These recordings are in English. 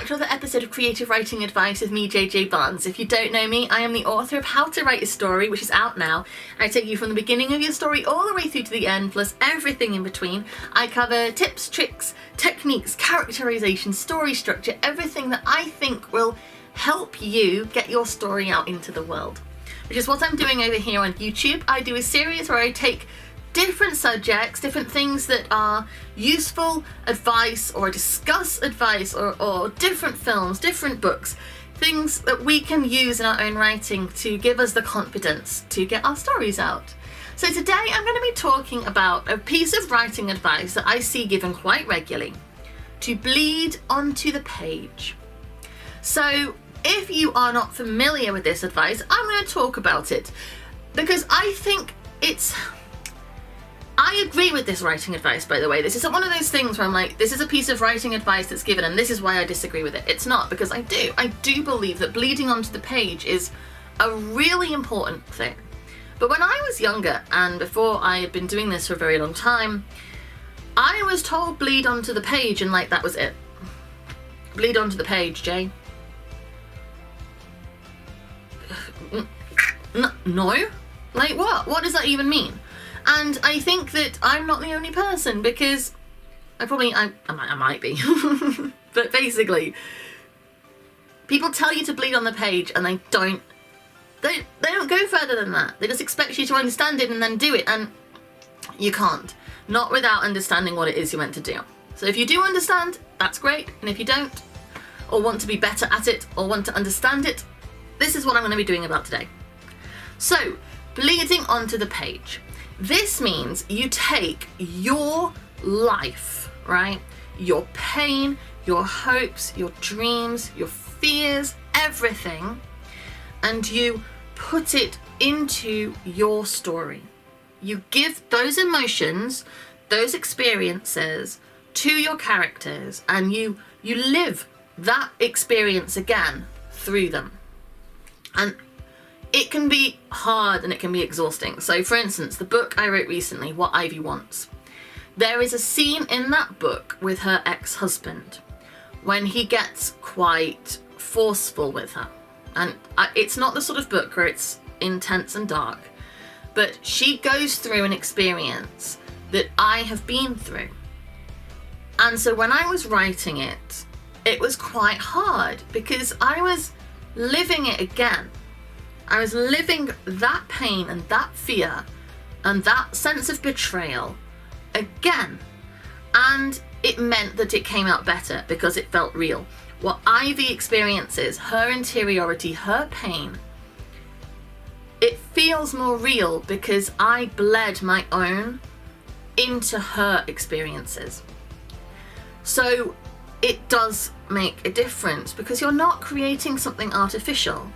back to another episode of Creative Writing Advice with me, JJ Barnes. If you don't know me, I am the author of How to Write a Story, which is out now. I take you from the beginning of your story all the way through to the end, plus everything in between. I cover tips, tricks, techniques, characterization, story structure, everything that I think will help you get your story out into the world. Which is what I'm doing over here on YouTube. I do a series where I take different subjects, different things that are useful advice, or discuss advice, or different films, different books, things that we can use in our own writing to give us the confidence to get our stories out. So today I'm going to be talking about a piece of writing advice that I see given quite regularly: to bleed onto the page. So if you are not familiar with this advice, I'm going to talk about it because I think I agree with this writing advice, by the way. This isn't one of those things where I'm like, this is a piece of writing advice that's given and this is why I disagree with it. It's not, because I do believe that bleeding onto the page is a really important thing. But when I was younger, and before I had been doing this for a very long time, I was told bleed onto the page, and like, that was it. Bleed onto the page, Jay. No? Like, what? What does that even mean? And I think that I'm not the only person, because I might be. But basically, people tell you to bleed on the page and they don't go further than that. They just expect you to understand it and then do it, and you can't. Not without understanding what it is you're meant to do. So if you do understand, that's great. And if you don't, or want to be better at it, or want to understand it, this is what I'm going to be doing about today. So, bleeding onto the page. This means you take your life, right? Your pain, your hopes, your dreams, your fears, everything, and you put it into your story. You give those emotions, those experiences to your characters, and you live that experience again through them. And it can be hard and it can be exhausting. So for instance, the book I wrote recently, What Ivy Wants, there is a scene in that book with her ex-husband when he gets quite forceful with her. And it's not the sort of book where it's intense and dark, but she goes through an experience that I have been through. And so when I was writing it, it was quite hard because I was living it again. I was living that pain and that fear and that sense of betrayal again. And it meant that it came out better because it felt real. What Ivy experiences, her interiority, her pain, it feels more real because I bled my own into her experiences. So it does make a difference because you're not creating something artificial.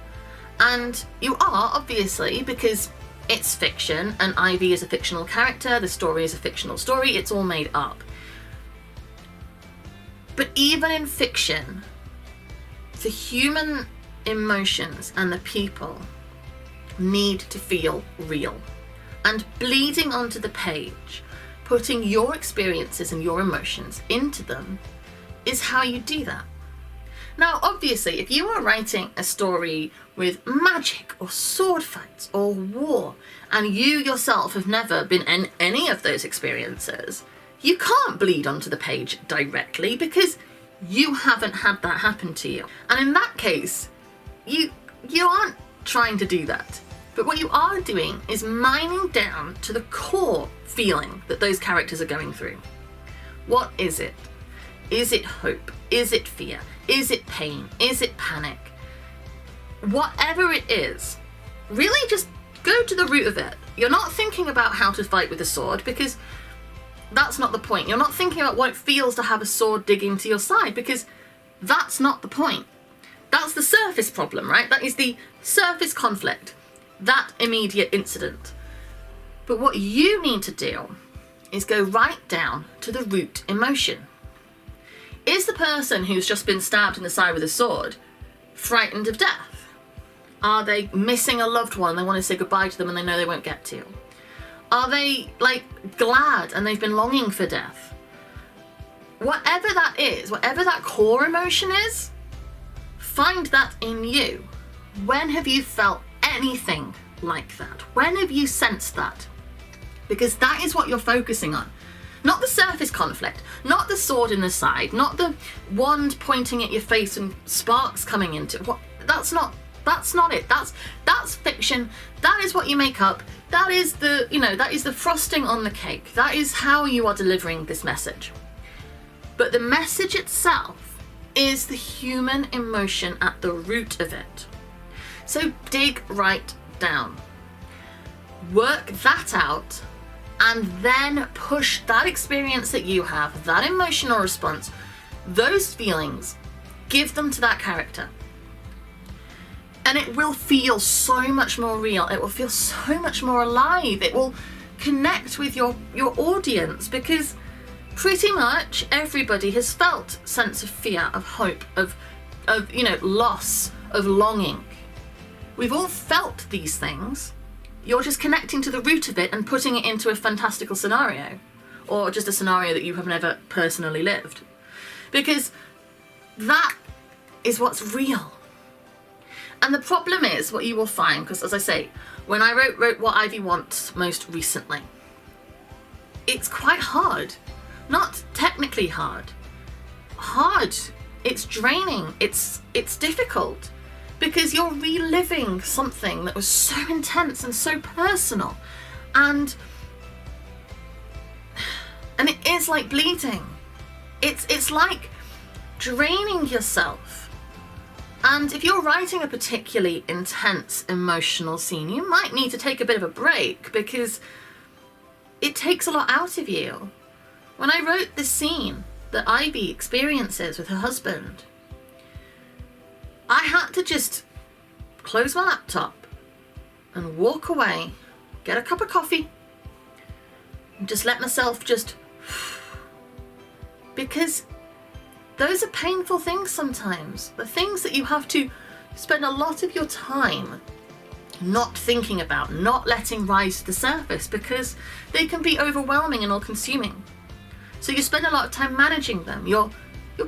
And you are, obviously, because it's fiction and Ivy is a fictional character, the story is a fictional story, it's all made up. But even in fiction, the human emotions and the people need to feel real. And bleeding onto the page, putting your experiences and your emotions into them, is how you do that. Now, obviously, if you are writing a story with magic or sword fights or war, and you yourself have never been in any of those experiences, you can't bleed onto the page directly because you haven't had that happen to you. And in that case, you aren't trying to do that. But what you are doing is mining down to the core feeling that those characters are going through. What is it? Is it hope? Is it fear? Is it pain? Is it panic? Whatever it is, really just go to the root of it. You're not thinking about how to fight with a sword because that's not the point. You're not thinking about what it feels to have a sword dig into your side because that's not the point. That's the surface problem, right? That is the surface conflict, that immediate incident. But what you need to do is go right down to the root emotion. Is the person who's just been stabbed in the side with a sword frightened of death? Are they missing a loved one? They want to say goodbye to them and they know they won't get to. Are they glad and they've been longing for death? Whatever that is, whatever that core emotion is, find that in you. When have you felt anything like that? When have you sensed that? Because that is what you're focusing on. Not the surface conflict, not the sword in the side, not the wand pointing at your face and sparks coming into it. That's not it. That's fiction. That is what you make up. That is the frosting on the cake. That is how you are delivering this message. But the message itself is the human emotion at the root of it. So dig right down. Work that out, and then push that experience that you have, that emotional response, those feelings, give them to that character. And it will feel so much more real. It will feel so much more alive. It will connect with your audience, because pretty much everybody has felt sense of fear, of hope, of loss, of longing. We've all felt these things. You're just connecting to the root of it and putting it into a fantastical scenario, or just a scenario that you have never personally lived. Because that is what's real. And the problem is, what you will find, because as I say, when I wrote What Ivy Wants most recently, it's quite hard. Not technically hard. Hard. It's draining. It's difficult. Because you're reliving something that was so intense and so personal. And it is like bleeding. It's like draining yourself. And if you're writing a particularly intense emotional scene, you might need to take a bit of a break, because it takes a lot out of you. When I wrote this scene that Ivy experiences with her husband, I had to just close my laptop and walk away, get a cup of coffee, and just let myself because those are painful things sometimes. The things that you have to spend a lot of your time not thinking about, not letting rise to the surface, because they can be overwhelming and all-consuming. So you spend a lot of time managing them. You're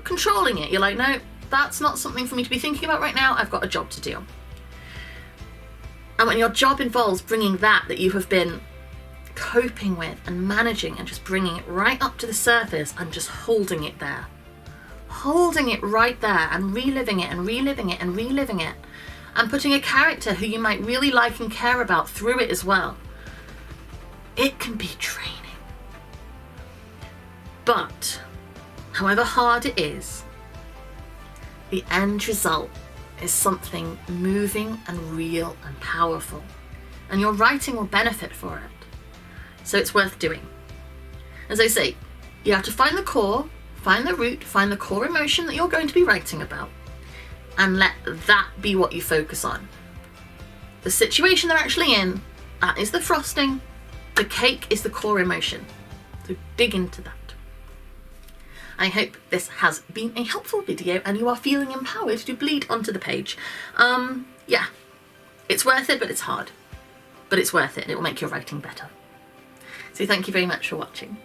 controlling it. You're like, no, that's not something for me to be thinking about right now. I've got a job to do. And when your job involves bringing that you have been coping with and managing, and just bringing it right up to the surface and just holding it there. Holding it right there and reliving it and reliving it and reliving it. And putting a character who you might really like and care about through it as well. It can be draining. But, however hard it is, the end result is something moving and real and powerful. And your writing will benefit for it. So it's worth doing. As I say, you have to find the core, find the root, find the core emotion that you're going to be writing about, and let that be what you focus on. The situation they're actually in, that is the frosting. The cake is the core emotion. So dig into that. I hope this has been a helpful video and you are feeling empowered to bleed onto the page. Yeah, it's worth it, but it's hard. But it's worth it, and it will make your writing better. So thank you very much for watching.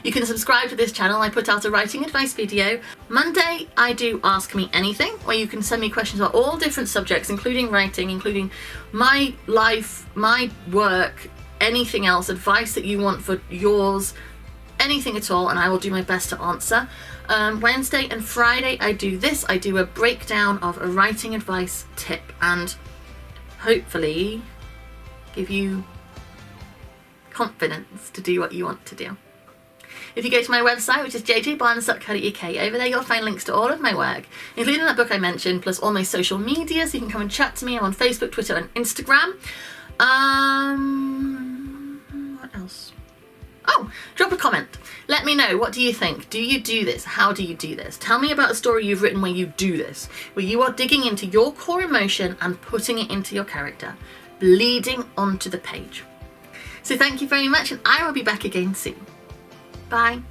You can subscribe to this channel. I put out a writing advice video. Monday, I do Ask Me Anything, where you can send me questions about all different subjects, including writing, including my life, my work, anything else, advice that you want for yours, anything at all, and I will do my best to answer. Wednesday and Friday I do this. I do a breakdown of a writing advice tip, and hopefully give you confidence to do what you want to do. If you go to my website, which is jjbarnes.co.uk, over there you'll find links to all of my work, including that book I mentioned, plus all my social media, so you can come and chat to me. I'm on Facebook, Twitter and Instagram. What else? Oh, drop a comment. Let me know, what do you think? Do you do this? How do you do this? Tell me about a story you've written where you do this, where you are digging into your core emotion and putting it into your character, bleeding onto the page. So thank you very much, and I will be back again soon. Bye.